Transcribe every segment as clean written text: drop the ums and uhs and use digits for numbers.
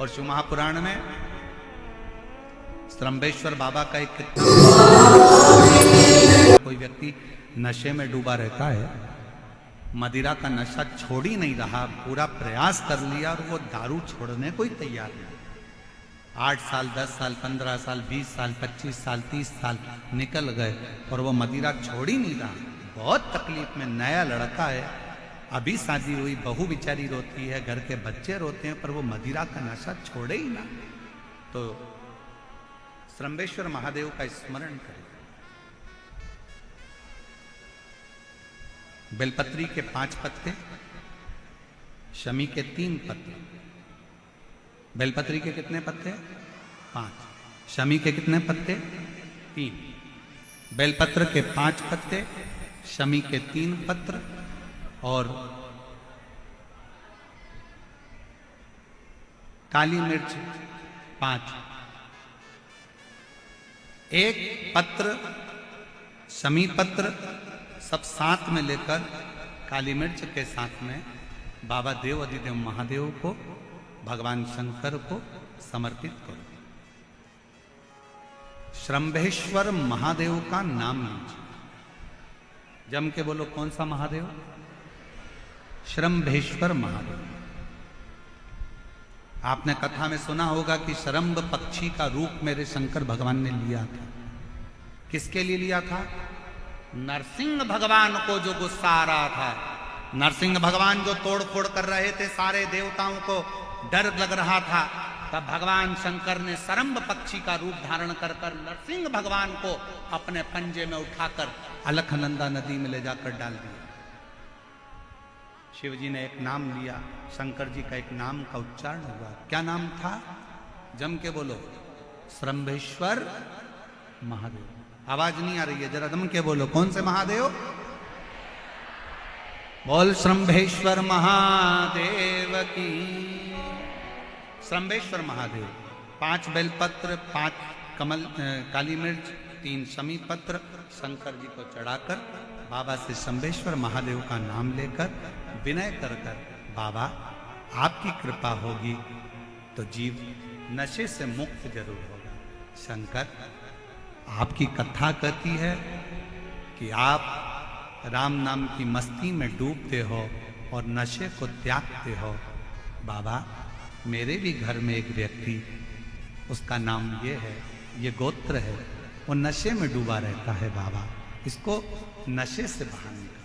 और शिव महापुराण में श्रम्भेश्वर बाबा का एक कोई व्यक्ति नशे में डूबा रहता है, मदिरा का नशा छोड़ ही नहीं रहा, पूरा प्रयास कर लिया और वो दारू छोड़ने को ही तैयार नहीं। 8 साल, 10 साल, 15 साल, 20 साल, 25 साल, 30 साल निकल गए और वो मदिरा छोड़ ही नहीं रहा। बहुत तकलीफ में, नया लड़का है, अभी शादी हुई, बहू बेचारी रोती है, घर के बच्चे रोते हैं, पर वो मदिरा का नशा छोड़े ही ना। तो श्रम्भेश्वर महादेव का स्मरण करें। बेलपत्री के 5 पत्ते, शमी के 3 पत्ते। बेलपत्री के कितने पत्ते? 5। शमी के कितने पत्ते? 3। बेलपत्र के 5 पत्ते, शमी के 3 पत्र और काली मिर्च 5। एक पत्र, शमी पत्र सब साथ में लेकर काली मिर्च के साथ में बाबा देव अधिदेव महादेव को, भगवान शंकर को समर्पित करो। श्रम्भेश्वर महादेव का नाम लीजिए। जम के बोलो, कौन सा महादेव? श्रम्भेश्वर महादेव। आपने कथा में सुना होगा कि शरम्भ पक्षी का रूप मेरे शंकर भगवान ने लिया था। किसके लिए लिया था? नरसिंह भगवान को जो गुस्सा आ रहा था, नरसिंह भगवान जो तोड़ फोड़ कर रहे थे, सारे देवताओं को डर लग रहा था, तब भगवान शंकर ने शरम्भ पक्षी का रूप धारण कर नरसिंह भगवान को अपने पंजे में उठाकर अलखनंदा नदी में ले जाकर डाल दिया। शिव जी ने एक नाम लिया, शंकर जी का एक नाम का उच्चारण हुआ। क्या नाम था? जम के बोलो, श्रम्भेश्वर महादेव। आवाज नहीं आ रही है, जरा दम के बोलो, कौन से महादेव? बोल श्रम्भेश्वर महादेव की। श्रम्भेश्वर महादेव 5 बेलपत्र, 5 कमल काली मिर्च, 3 शमी पत्र शंकर जी को चढ़ाकर बाबा से श्रम्भेश्वर महादेव का नाम लेकर विनय कर बाबा आपकी कृपा होगी तो जीव नशे से मुक्त जरूर होगा। शंकर, आपकी कथा कहती है कि आप राम नाम की मस्ती में डूबते हो और नशे को त्यागते हो। बाबा, मेरे भी घर में एक व्यक्ति, उसका नाम ये है, ये गोत्र है, वो नशे में डूबा रहता है। बाबा, इसको नशे से बाहर निकालो।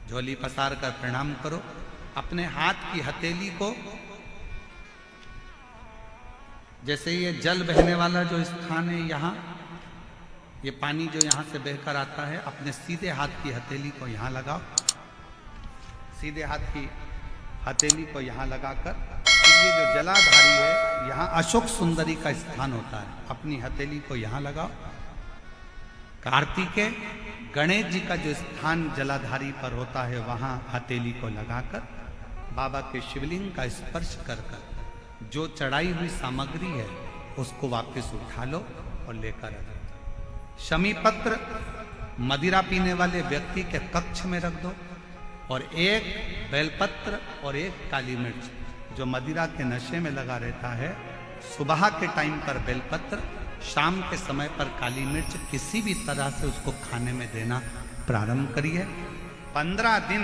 झोली पसार कर प्रणाम करो। अपने हाथ की हथेली को, जैसे ये जल बहने वाला जो स्थान है, यहाँ ये पानी जो यहाँ से बहकर आता है, अपने सीधे हाथ की हथेली को यहाँ लगाओ। सीधे हाथ की हथेली को यहाँ लगाकर, ये जो जलाधारी है, यहाँ अशोक सुंदरी का स्थान होता है, अपनी हथेली को यहाँ लगाओ। कार्तिकेय गणेश जी का जो स्थान जलाधारी पर होता है, वहाँ हथेली को लगाकर बाबा के शिवलिंग का स्पर्श कर जो चढ़ाई हुई सामग्री है उसको वापस उठा लो और लेकर आ जाओ। शमी पत्र मदिरा पीने वाले व्यक्ति के कक्ष में रख दो और एक बेलपत्र और एक काली मिर्च जो मदिरा के नशे में लगा रहता है, सुबह के टाइम पर बेलपत्र, शाम के समय पर काली मिर्च, किसी भी तरह से उसको खाने में देना प्रारंभ करिए। 15 दिन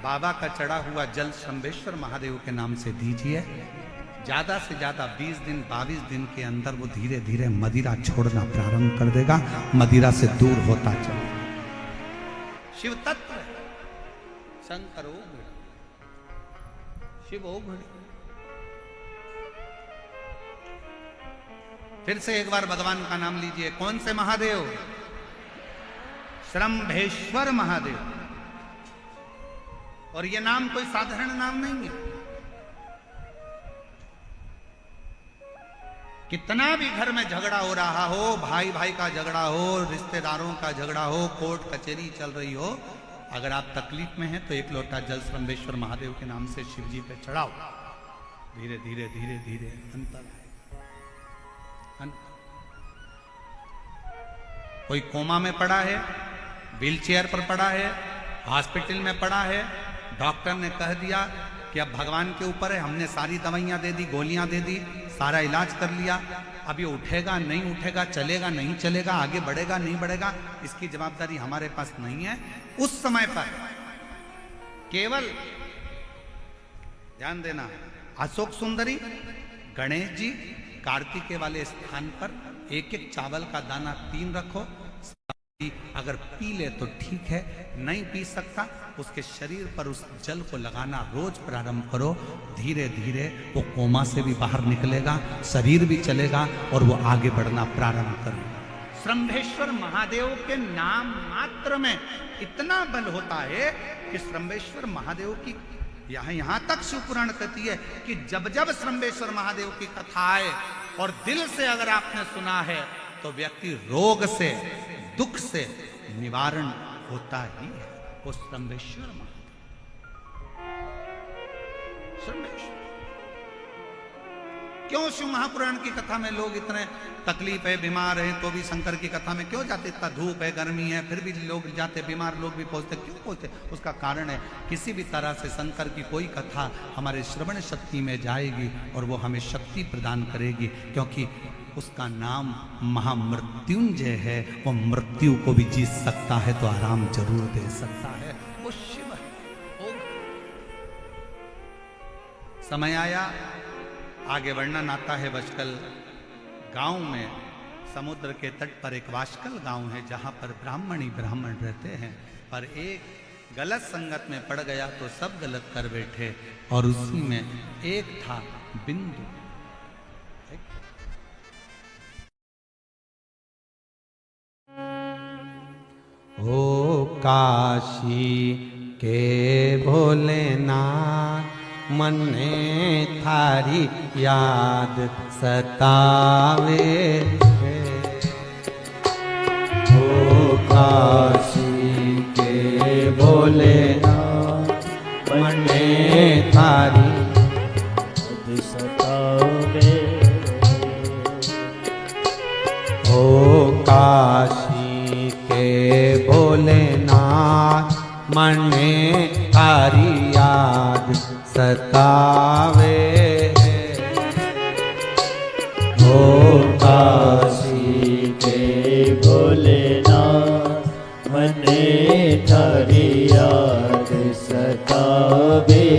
बाबा का चढ़ा हुआ जल श्रम्भेश्वर महादेव के नाम से दीजिए। ज्यादा से ज्यादा 20 दिन, 22 दिन के अंदर वो धीरे धीरे मदिरा छोड़ना प्रारंभ कर देगा, मदिरा से दूर होता चलेगा। शिव तत्व शंकर ओघड़, शिव ओघड़। फिर से एक बार भगवान का नाम लीजिए। कौन से महादेव? श्रम्भेश्वर महादेव। और ये नाम कोई साधारण नाम नहीं है। कितना भी घर में झगड़ा हो रहा हो, भाई भाई का झगड़ा हो, रिश्तेदारों का झगड़ा हो, कोर्ट कचहरी चल रही हो, अगर आप तकलीफ में हैं तो एक लोटा जल श्रम्भेश्वर महादेव के नाम से शिव जी पे चढ़ाओ। धीरे धीरे धीरे धीरे अंतर है। कोई कोमा में पड़ा है, व्हील चेयर पर पड़ा है, हॉस्पिटल में पड़ा है, डॉक्टर ने कह दिया कि अब भगवान के ऊपर है, हमने सारी दवाइयां दे दी, गोलियां दे दी, सारा इलाज कर लिया, अब ये उठेगा नहीं उठेगा, चलेगा नहीं चलेगा, आगे बढ़ेगा नहीं बढ़ेगा, इसकी जवाबदारी हमारे पास नहीं है। उस समय पर केवल ध्यान देना, अशोक सुंदरी, गणेश जी, कार्तिकेय वाले स्थान पर एक एक चावल का दाना 3 रखो। अगर पी ले तो ठीक है, नहीं पी सकता उसके शरीर पर उस जल को लगाना रोज प्रारंभ करो। धीरे धीरे वो कोमा से भी बाहर निकलेगा, शरीर भी चलेगा और वो आगे बढ़ना प्रारंभ करेगा। श्रंभेश्वर महादेव के नाम मात्र में इतना बल होता है कि श्रंभेश्वर महादेव की यहां तक शिवपुराण कहती है कि जब जब श्रंभेश्वर महादेव की कथा आए और दिल से अगर आपने सुना है तो व्यक्ति रोग से, दुख से निवारण होता ही है। वो श्रंभेश्वर महादेव, श्रंभेश्वर। क्यों शिव महापुराण की कथा में लोग इतने तकलीफ है, बीमार हैं तो भी शंकर की कथा में क्यों जाते? इतना धूप है, गर्मी है, फिर भी लोग जाते, बीमार लोग भी पहुंचते, क्यों पहुंचते? उसका कारण है किसी भी तरह से शंकर की कोई कथा हमारे श्रवण शक्ति में जाएगी और वो हमें शक्ति प्रदान करेगी, क्योंकि उसका नाम महामृत्युंजय है। वो मृत्यु को भी जीत सकता है तो आराम जरूर दे सकता है, वो शिव है। समय आया, आगे वर्णन आता है बशकल गांव में, समुद्र के तट पर एक वाशकल गांव है जहां पर ब्राह्मण ही ब्राह्मण रहते हैं, पर एक गलत संगत में पड़ गया तो सब गलत कर बैठे, और उसी में एक था बिंदु। ओ काशी के भोलेनाथ, मने थारी याद सतावे। ओ काशी के भोलेनाथ, मने थारी याद सतावे। ओ काशी के भोलेनाथ, मने थारी याद सतावे। ओ काशी के भोलेनाथ, मने थारी याद सतावे।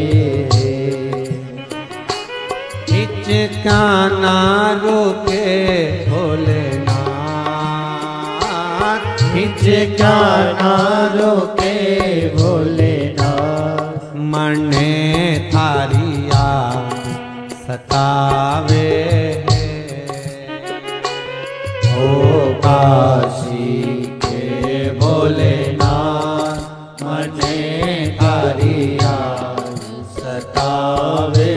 हिचकाना रोके भोलेनाथ, हिचकाना रोके भोलेनाथ, मने थारी याद सतावे। ओ काशी के भोलेनाथ, मने थारी याद सतावे।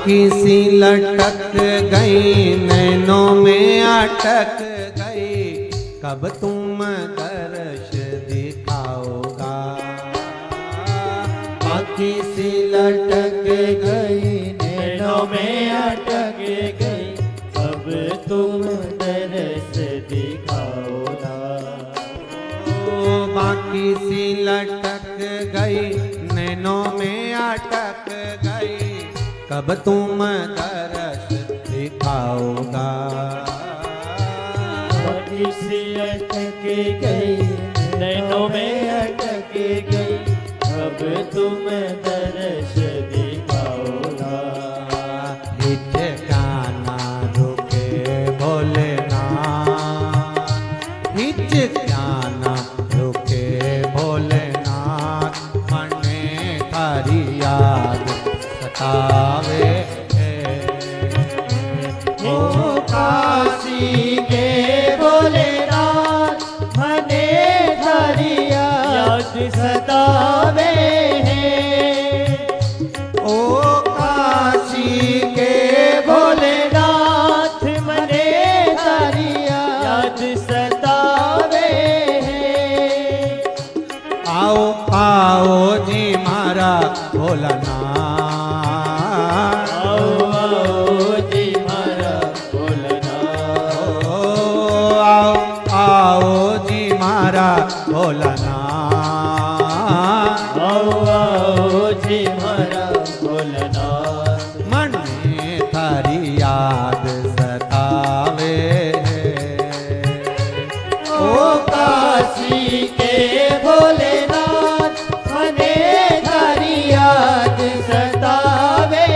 किसी लटक गई, नैनों में अटक गई, कब तुम दर्श दिखाओगा। किसी लटक गई, नैनों में अटक गई, कब तुम दर्श दिखाओगा। बाकी सी लटक गई, नैनों में अटक गई, कब तुम दर्श दिखाओगा। किसी अटक गई, नैनों में अटक गई, कब तुम दर्श दिखाओगा। हिचकाना रुके भोलेनाथ, हिचकाना रुके भोलेनाथ, मने थारी याद सतावे। ओ काशी के भोलेनाथ, मने थारी याद सतावे। ओ काशी के भोलेनाथ, मने थारी याद सतावे। आओ जी मारा भोलानाथ, आओ जी मारा भोलानाथ, आओ आओ जी मारा भोलानाथ, आओ जी मारा भोलानाथ। मन में थारी याद सतावे, ओ काशी के भोलेनाथ, मने थारी याद सतावे।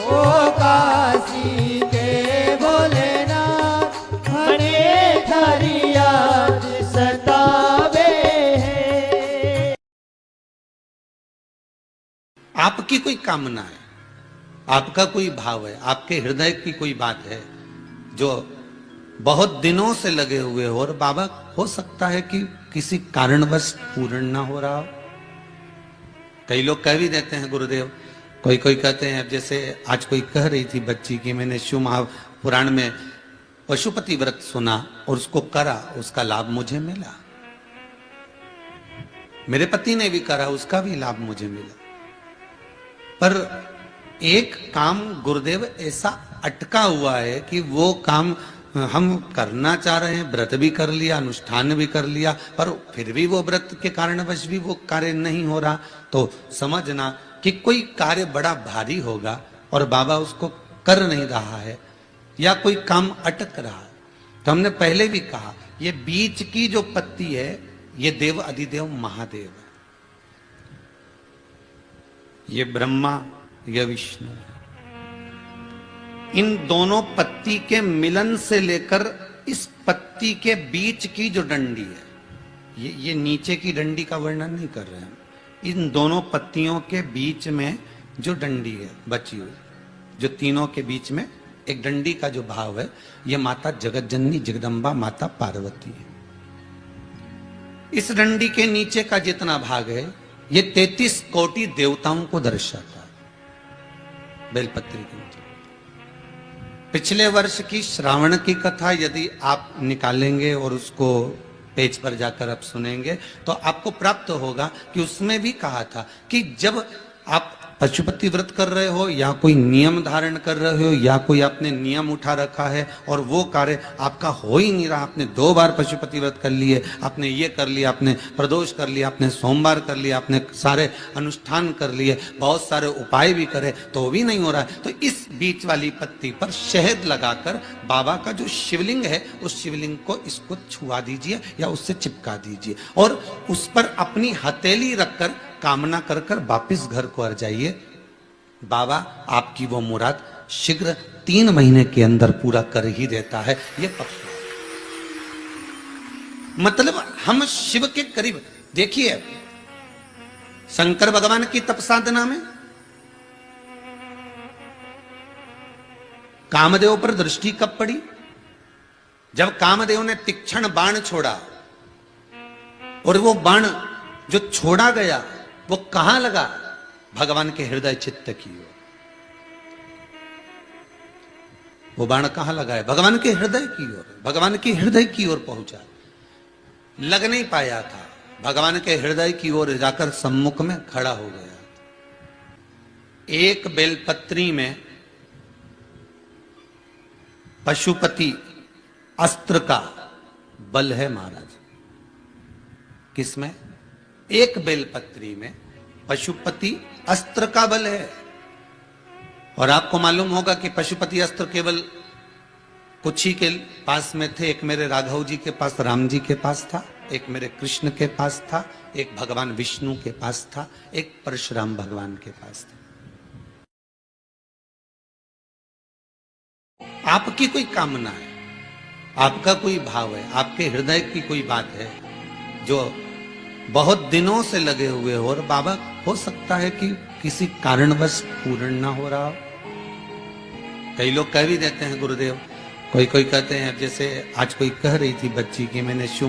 ओ काशी के भोलेनाथ, मने थारी याद सतावे। आपकी कोई कामना है, आपका कोई भाव है, आपके हृदय की कोई बात है जो बहुत दिनों से लगे हुए हो, और बाबा हो सकता है कि किसी कारणवश पूर्ण ना हो रहा हो। कई लोग कह भी देते हैं गुरुदेव, कोई कोई कहते हैं, अब जैसे आज कोई कह रही थी बच्ची की मैंने शिव महापुराण में पशुपति व्रत सुना और उसको करा, उसका लाभ मुझे मिला। मेरे पति ने भी करा, उसका भी लाभ मुझे मिला। पर एक काम गुरुदेव ऐसा अटका हुआ है कि वो काम हम करना चाह रहे हैं, व्रत भी कर लिया, अनुष्ठान भी कर लिया, पर फिर भी वो व्रत के कारणवश भी वो कार्य नहीं हो रहा। तो समझना कि कोई कार्य बड़ा भारी होगा और बाबा उसको कर नहीं रहा है, या कोई काम अटक रहा है। तो हमने पहले भी कहा, ये बीच की जो पत्ती है ये देव अधिदेव महादेव है, ये ब्रह्मा, ये विष्णु है। इन दोनों पत्ती के मिलन से लेकर इस पत्ती के बीच की जो डंडी है, ये नीचे की डंडी का वर्णन नहीं कर रहे हैं, इन दोनों पत्तियों के बीच में जो डंडी है बची हुई, जो तीनों के बीच में एक डंडी का जो भाव है, ये माता जगतजननी जगदम्बा माता पार्वती है। इस डंडी के नीचे का जितना भाग है ये 33 कोटि देवताओं को दर्शाता है। बेलपत्री के नीचे पिछले वर्ष की श्रावण की कथा यदि आप निकालेंगे और उसको पेज पर जाकर आप सुनेंगे तो आपको प्राप्त होगा कि उसमें भी कहा था कि जब आप पशुपति व्रत कर रहे हो या कोई नियम धारण कर रहे हो या कोई आपने नियम उठा रखा है और वो कार्य आपका हो ही नहीं रहा, आपने 2 बार पशुपति व्रत कर लिए, आपने ये कर लिया, आपने प्रदोष कर लिया, आपने सोमवार कर लिया, आपने सारे अनुष्ठान कर लिए, बहुत सारे उपाय भी करे तो भी नहीं हो रहा है, तो इस बीच वाली पत्ती पर शहद लगाकर बाबा का जो शिवलिंग है उस शिवलिंग को इसको छुआ दीजिए या उससे चिपका दीजिए और उस पर अपनी हथेली रखकर कामना कर कर वापिस घर को आ जाइए। बाबा आपकी वो मुराद शीघ्र 3 महीने के अंदर पूरा कर ही देता है। ये पक्ष मतलब हम शिव के करीब, देखिए शंकर भगवान की तप साधना में कामदेव पर दृष्टि कब पड़ी? जब कामदेव ने तीक्ष्ण बाण छोड़ा और वो बाण जो छोड़ा गया वो कहां लगा? भगवान के हृदय चित्त की ओर। वो बाण कहां लगा है? भगवान के हृदय की ओर, भगवान के हृदय की ओर पहुंचा। लग नहीं पाया था, भगवान के हृदय की ओर जाकर सम्मुख में खड़ा हो गया। एक बेलपत्री में पशुपति अस्त्र का बल है महाराज। किसमें? एक बेलपत्री में पशुपति अस्त्र का बल है। और आपको मालूम होगा कि पशुपति अस्त्र केवल कुछ ही के पास में थे। एक मेरे राघव जी के पास, राम जी के पास था, एक मेरे कृष्ण के पास था, एक भगवान विष्णु के पास था, एक परशुराम भगवान के पास था। आपकी कोई कामना है, आपका कोई भाव है, आपके हृदय की कोई बात है जो बहुत दिनों से लगे हुए हो और बाबा हो सकता है कि किसी कारणवश पूर्ण ना हो रहा हो। कई लोग कह भी देते हैं गुरुदेव, कोई कोई कहते हैं, जैसे आज कोई कह रही थी बच्ची की मैंने शिव